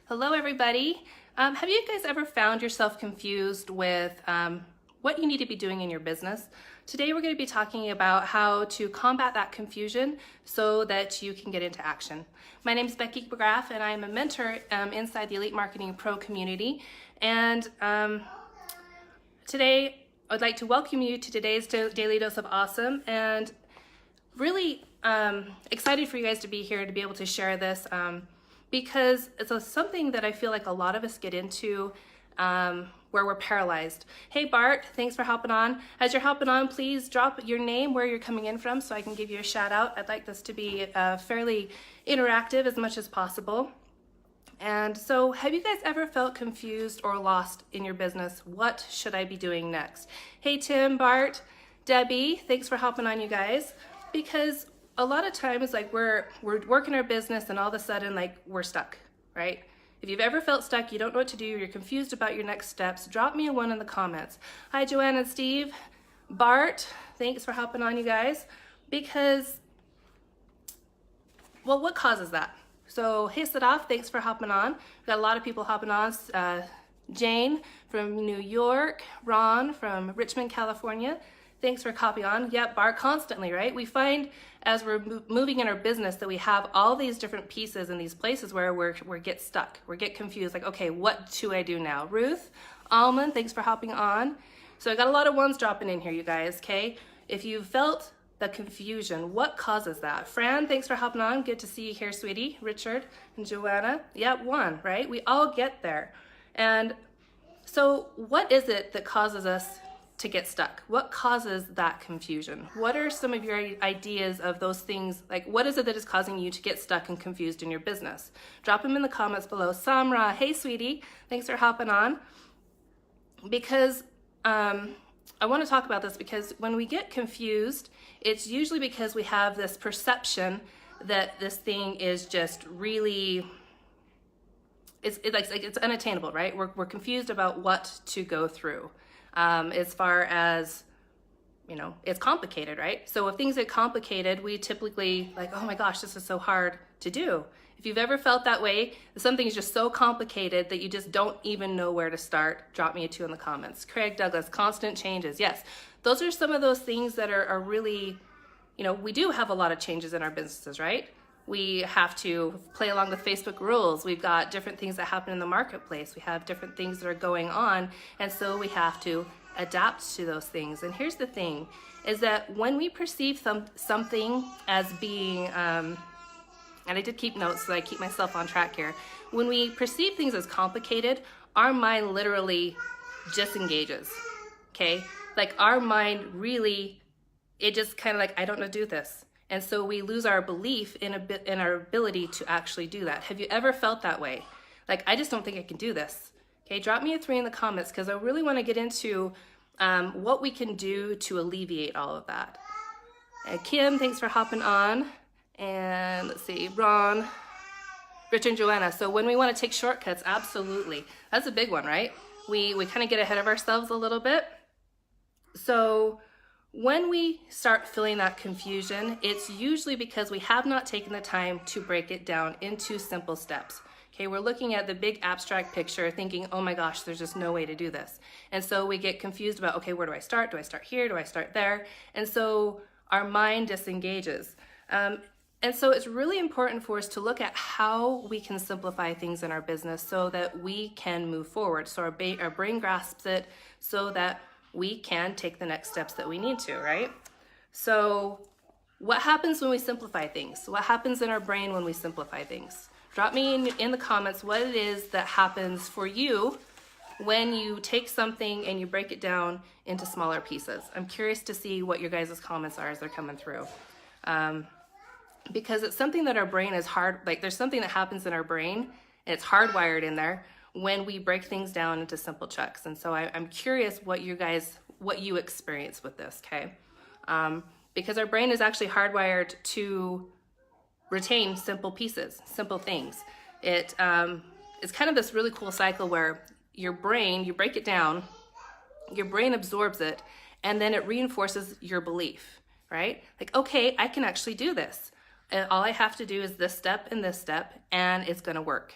Hello everybody. Have you guys ever found yourself confused with what you need to be doing in your business? Today we're going to be talking about how to combat that confusion so that you can get into action. My name is Becky Graff and I am a mentor inside the Elite Marketing Pro community. And today I'd like to welcome you to today's Daily Dose of Awesome, and really excited for you guys to be here to be able to share this. Because it's something that I feel like a lot of us get into where we're paralyzed. Hey Bart, thanks for hopping on. As you're hopping on, please drop your name, where you're coming in from, so I can give you a shout out. I'd like this to be fairly interactive as much as possible. And so have you guys ever felt confused or lost in your business? What should I be doing next? Hey Tim, Bart, Debbie, thanks for hopping on, you guys. Because a lot of times, like, we're working our business and all of a sudden, like, we're stuck, right? If you've ever felt stuck, you don't know what to do, you're confused about your next steps, drop me a 1 in the comments. Hi Joanne and Steve, Bart, thanks for hopping on, you guys. Because, well, what causes that? So hey Sadaf, thanks for hopping on. We've got a lot of people hopping on. Jane from New York, Ron from Richmond, California. Thanks for copying on. Yep, Bart, constantly, right? We find as we're moving in our business that we have all these different pieces in these places where we get stuck, we get confused, like, okay, what do I do now? Ruth, Almond, thanks for hopping on. So I got a lot of ones dropping in here, you guys, okay? If you felt the confusion, what causes that? Fran, thanks for hopping on. Good to see you here, sweetie. Richard and Joanna. Yep, 1, right? We all get there. And so what is it that causes us to get stuck? What causes that confusion? What are some of your ideas of those things? Like, what is it that is causing you to get stuck and confused in your business? Drop them in the comments below. Samra, hey sweetie, thanks for hopping on. Because I want to talk about this, because when we get confused, it's usually because we have this perception that this thing is just really, it's unattainable, right? We're confused about what to go through. As far as, you know, it's complicated, right? So if things get complicated, we typically like, oh my gosh, this is so hard to do. If you've ever felt that way, something is just so complicated that you just don't even know where to start, drop me a 2 in the comments. Craig Douglas, constant changes. Yes, those are some of those things that are really, you know, we do have a lot of changes in our businesses, right? We have to play along with Facebook rules. We've got different things that happen in the marketplace. We have different things that are going on. And so we have to adapt to those things. And here's the thing, is that when we perceive something as being, and I did keep notes so I keep myself on track here. When we perceive things as complicated, our mind literally disengages, okay? Like, our mind really, it just kind of like, I don't know how to do this. And so we lose our belief in our ability to actually do that. Have you ever felt that way? Like, I just don't think I can do this. Okay, drop me a 3 in the comments, because I really want to get into what we can do to alleviate all of that. Kim, thanks for hopping on. And let's see, Ron, Richard and Joanna. So when we want to take shortcuts, absolutely. That's a big one, right? We kind of get ahead of ourselves a little bit. So when we start feeling that confusion, it's usually because we have not taken the time to break it down into simple steps. Okay, we're looking at the big abstract picture thinking, oh my gosh, there's just no way to do this. And so we get confused about, okay, where do I start? Do I start here? Do I start there? And so our mind disengages. And so it's really important for us to look at how we can simplify things in our business so that we can move forward. So our brain grasps it so that we can take the next steps that we need to, right? So what happens when we simplify things? What happens in our brain when we simplify things? Drop me in the comments what it is that happens for you when you take something and you break it down into smaller pieces. I'm curious to see what your guys' comments are as they're coming through. Because it's something that our brain is like, there's something that happens in our brain and it's hardwired in there when we break things down into simple chunks. And so I'm curious what you experience with this, okay? Because our brain is actually hardwired to retain simple pieces, simple things. It's kind of this really cool cycle where your brain, you break it down, your brain absorbs it, and then it reinforces your belief, right? Like, okay, I can actually do this. And all I have to do is this step and it's gonna work.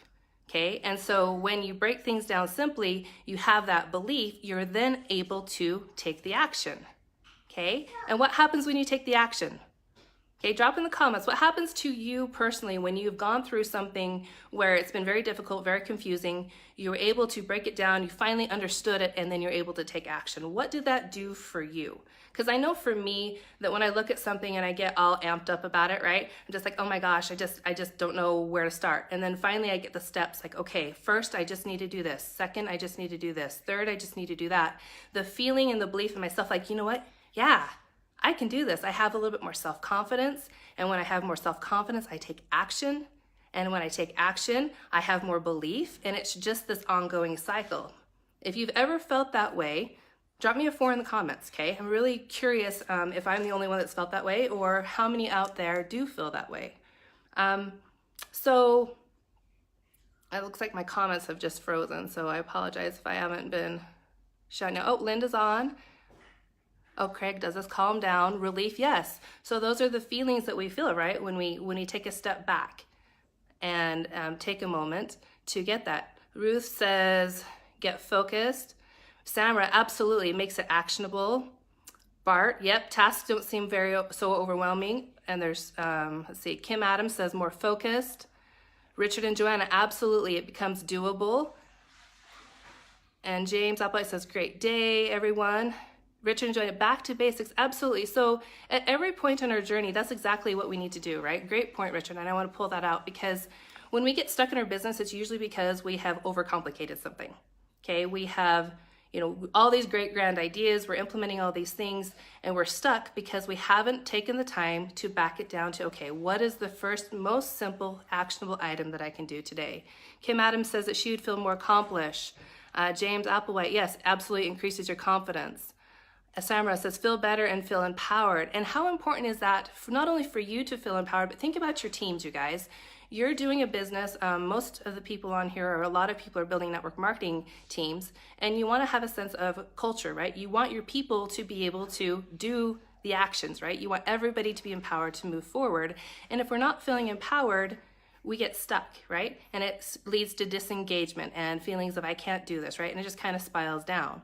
Okay, and so when you break things down simply, you have that belief, you're then able to take the action. Okay, and what happens when you take the action? Okay, drop in the comments, what happens to you personally when you've gone through something where it's been very difficult, very confusing, you were able to break it down, you finally understood it, and then you're able to take action. What did that do for you? Because I know for me that when I look at something and I get all amped up about it, right? I'm just like, oh my gosh, I just don't know where to start. And then finally I get the steps like, okay, first I just need to do this. Second, I just need to do this. Third, I just need to do that. The feeling and the belief in myself, like, you know what? Yeah, I can do this. I have a little bit more self-confidence. And when I have more self-confidence, I take action. And when I take action, I have more belief. And it's just this ongoing cycle. If you've ever felt that way, drop me a 4 in the comments, okay? I'm really curious if I'm the only one that's felt that way or how many out there do feel that way. So it looks like my comments have just frozen, so I apologize if I haven't been shouting out. Oh, Linda's on. Oh, Craig, does this calm down? Relief, yes. So those are the feelings that we feel, right? When we take a step back and take a moment to get that. Ruth says, get focused. Samra, absolutely, makes it actionable. Bart, yep, tasks don't seem so overwhelming. And there's, let's see, Kim Adams says more focused. Richard and Joanna, absolutely, it becomes doable. And James Applewhite says, great day, everyone. Richard and Joanna, back to basics, absolutely. So at every point in our journey, that's exactly what we need to do, right? Great point, Richard, and I want to pull that out because when we get stuck in our business, it's usually because we have overcomplicated something, okay? We have, all these great grand ideas, we're implementing all these things, and we're stuck because we haven't taken the time to back it down to, okay, what is the first most simple, actionable item that I can do today? Kim Adams says that she would feel more accomplished. James Applewhite, yes, absolutely increases your confidence. Samra says, feel better and feel empowered. And how important is that, not only for you to feel empowered, but think about your teams, you guys. You're doing a business, most of the people on here, or a lot of people are building network marketing teams, and you want to have a sense of culture, right? You want your people to be able to do the actions, right? You want everybody to be empowered to move forward. And if we're not feeling empowered, we get stuck, right? And it leads to disengagement and feelings of I can't do this, right? And it just kind of spirals down.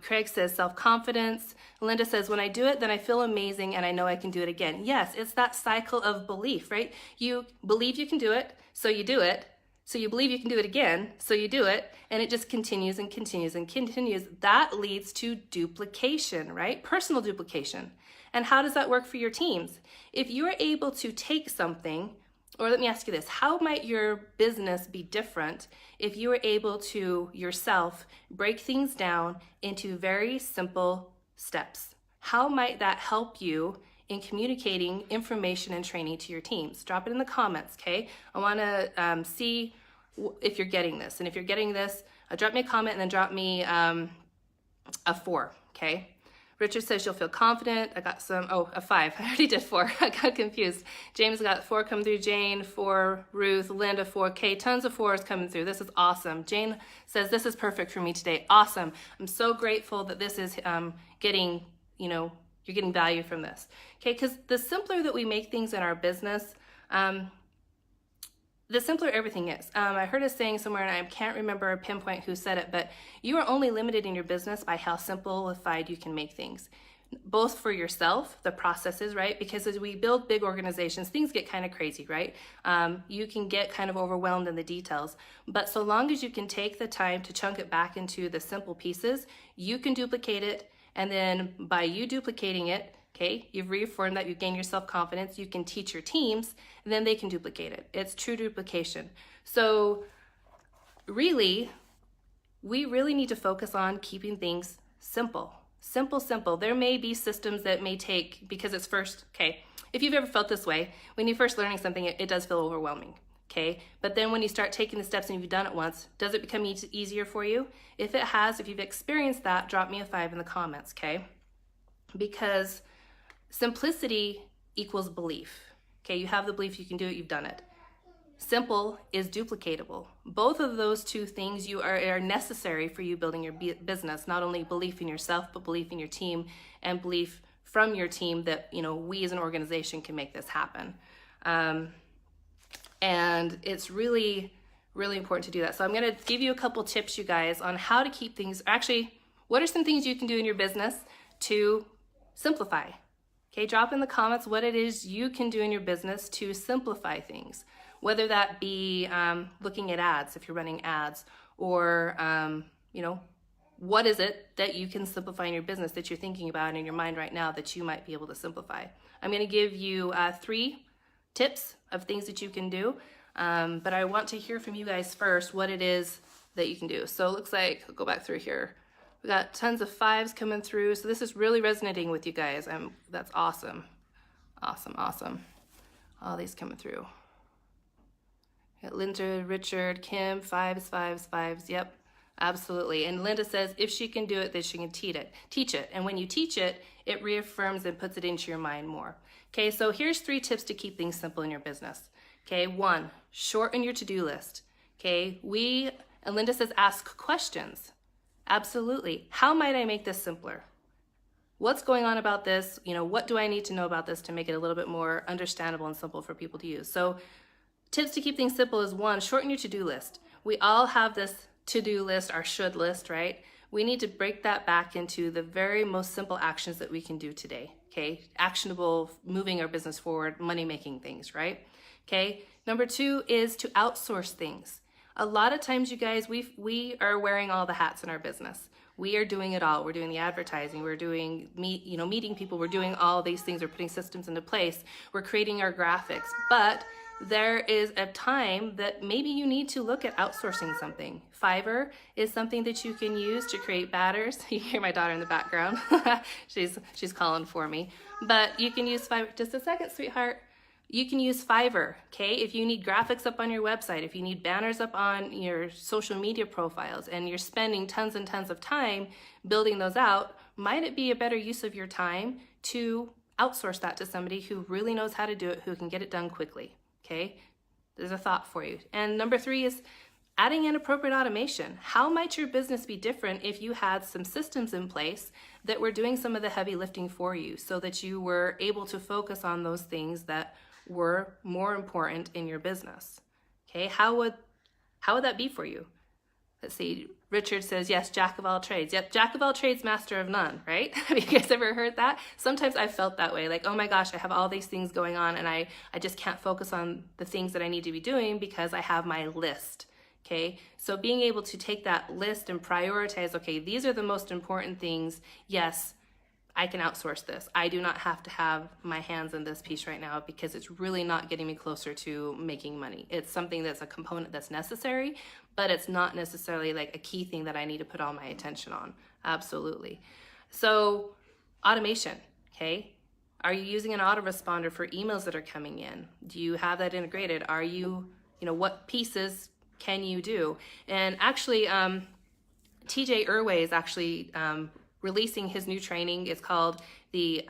Craig says self-confidence. Linda says, when I do it, then I feel amazing and I know I can do it again. Yes, it's that cycle of belief, right? You believe you can do it, so you do it. So you believe you can do it again, so you do it. And it just continues and continues and continues. That leads to duplication, right? Personal duplication. And how does that work for your teams? If you're able to take something, or let me ask you this, how might your business be different if you were able to yourself break things down into very simple steps? How might that help you in communicating information and training to your teams? Drop it in the comments, okay? I wanna see if you're getting this. And if you're getting this, drop me a comment and then drop me a 4, okay? Richard says you'll feel confident. I got a 5. I already did 4. I got confused. James got 4 come through. Jane, 4. Ruth, Linda, 4. Okay, tons of 4s coming through. This is awesome. Jane says this is perfect for me today. Awesome. I'm so grateful that this is getting, you're getting value from this. Okay, because the simpler that we make things in our business, the simpler everything is. I heard a saying somewhere, and I can't remember a pinpoint who said it, but you are only limited in your business by how simplified you can make things. Both for yourself, the processes, right? Because as we build big organizations, things get kind of crazy, right? You can get kind of overwhelmed in the details. But so long as you can take the time to chunk it back into the simple pieces, you can duplicate it. And then by you duplicating it, okay, you've reaffirmed that, you gain your self-confidence, you can teach your teams, and then they can duplicate it. It's true duplication. So really, we really need to focus on keeping things simple. Simple, simple. There may be systems that may take, because it's first, okay, if you've ever felt this way, when you're first learning something, it does feel overwhelming, okay? But then when you start taking the steps and you've done it once, does it become easier for you? If it has, if you've experienced that, drop me a 5 in the comments, okay? Because simplicity equals belief. Okay, you have the belief you can do it, you've done it. Simple is duplicatable. Both of those two things are necessary for you building your business. Not only belief in yourself, but belief in your team and belief from your team that, we as an organization can make this happen. And it's really Really important to do that. So I'm gonna give you a couple tips, you guys, on how to keep things, actually, what are some things you can do in your business to simplify? Okay, drop in the comments what it is you can do in your business to simplify things, whether that be looking at ads, if you're running ads, or you know, what is it that you can simplify in your business that you're thinking about in your mind right now that you might be able to simplify? I'm going to give you 3 tips of things that you can do, but I want to hear from you guys first what it is that you can do. So it looks like, I'll go back through here. We got tons of 5s coming through, so this is really resonating with you guys. That's awesome. Awesome. All these coming through. Got Linda, Richard, Kim, 5s. Yep, absolutely. And Linda says if she can do it, then she can teach it. And when you teach it, it reaffirms and puts it into your mind more. Okay, so here's 3 tips to keep things simple in your business. Okay, 1, shorten your to-do list. Okay, and Linda says ask questions. Absolutely. How might I make this simpler? What's going on about this? You know, what do I need to know about this to make it a little bit more understandable and simple for people to use? So tips to keep things simple is 1, shorten your to-do list. We all have this to-do list, our should list, right? We need to break that back into the very most simple actions that we can do today, okay? Actionable, moving our business forward, money-making things, right? Okay, number 2 is to outsource things. A lot of times, you guys, we are wearing all the hats in our business. We are doing it all. We're doing the advertising. We're doing meeting people. We're doing all these things. We're putting systems into place. We're creating our graphics. But there is a time that maybe you need to look at outsourcing something. Fiverr is something that you can use to create banners. You hear my daughter in the background. she's calling for me. But you can use Fiverr. Just a second, sweetheart. You can use Fiverr, okay? If you need graphics up on your website, if you need banners up on your social media profiles, and you're spending tons and tons of time building those out, might it be a better use of your time to outsource that to somebody who really knows how to do it, who can get it done quickly, okay? There's a thought for you. And number 3 is adding in appropriate automation. How might your business be different if you had some systems in place that were doing some of the heavy lifting for you so that you were able to focus on those things that were more important in your business? Okay, how would that be for you? Let's see, Richard says, yes, jack of all trades. Yep, jack of all trades, master of none, right? Have you guys ever heard that? Sometimes I've felt that way, like, oh my gosh, I have all these things going on and I just can't focus on the things that I need to be doing because I have my list. Okay, so being able to take that list and prioritize, okay, these are the most important things. Yes, I can outsource this. I do not have to have my hands in this piece right now because it's really not getting me closer to making money. It's something that's a component that's necessary, but it's not necessarily like a key thing that I need to put all my attention on. Absolutely. So automation, okay? Are you using an autoresponder for emails that are coming in? Do you have that integrated? Are you, what pieces can you do? And actually, TJ Irway is actually releasing his new training. It's called the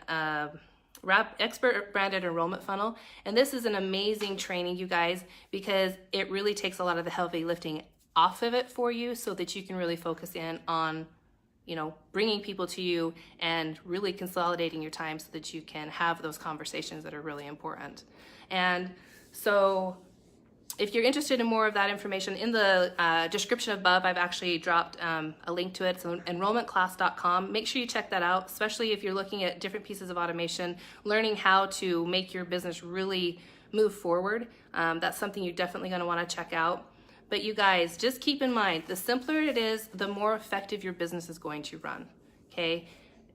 Expert Branded Enrollment Funnel. And this is an amazing training, you guys, because it really takes a lot of the heavy lifting off of it for you so that you can really focus in on, bringing people to you and really consolidating your time so that you can have those conversations that are really important. And so if you're interested in more of that information, in the description above, I've actually dropped a link to it. It's enrollmentclass.com. Make sure you check that out, especially if you're looking at different pieces of automation, learning how to make your business really move forward. That's something you're definitely going to want to check out. But you guys, just keep in mind, the simpler it is, the more effective your business is going to run, okay?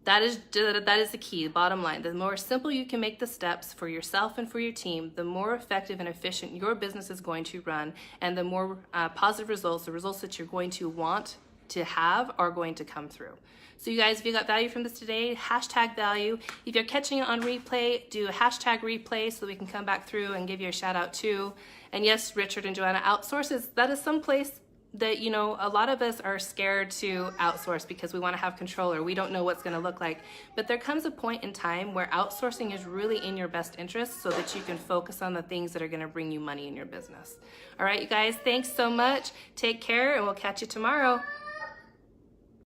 That is the key, bottom line. The more simple you can make the steps for yourself and for your team, the more effective and efficient your business is going to run, and the more positive results, the results that you're going to want to have are going to come through. So you guys, if you got value from this today, hashtag value. If you're catching it on replay, do a hashtag replay so we can come back through and give you a shout out too. And yes, Richard and Joanna, outsources, that is some place that, a lot of us are scared to outsource because we want to have control or we don't know what's going to look like. But there comes a point in time where outsourcing is really in your best interest so that you can focus on the things that are going to bring you money in your business. All right, you guys, thanks so much. Take care, and we'll catch you tomorrow.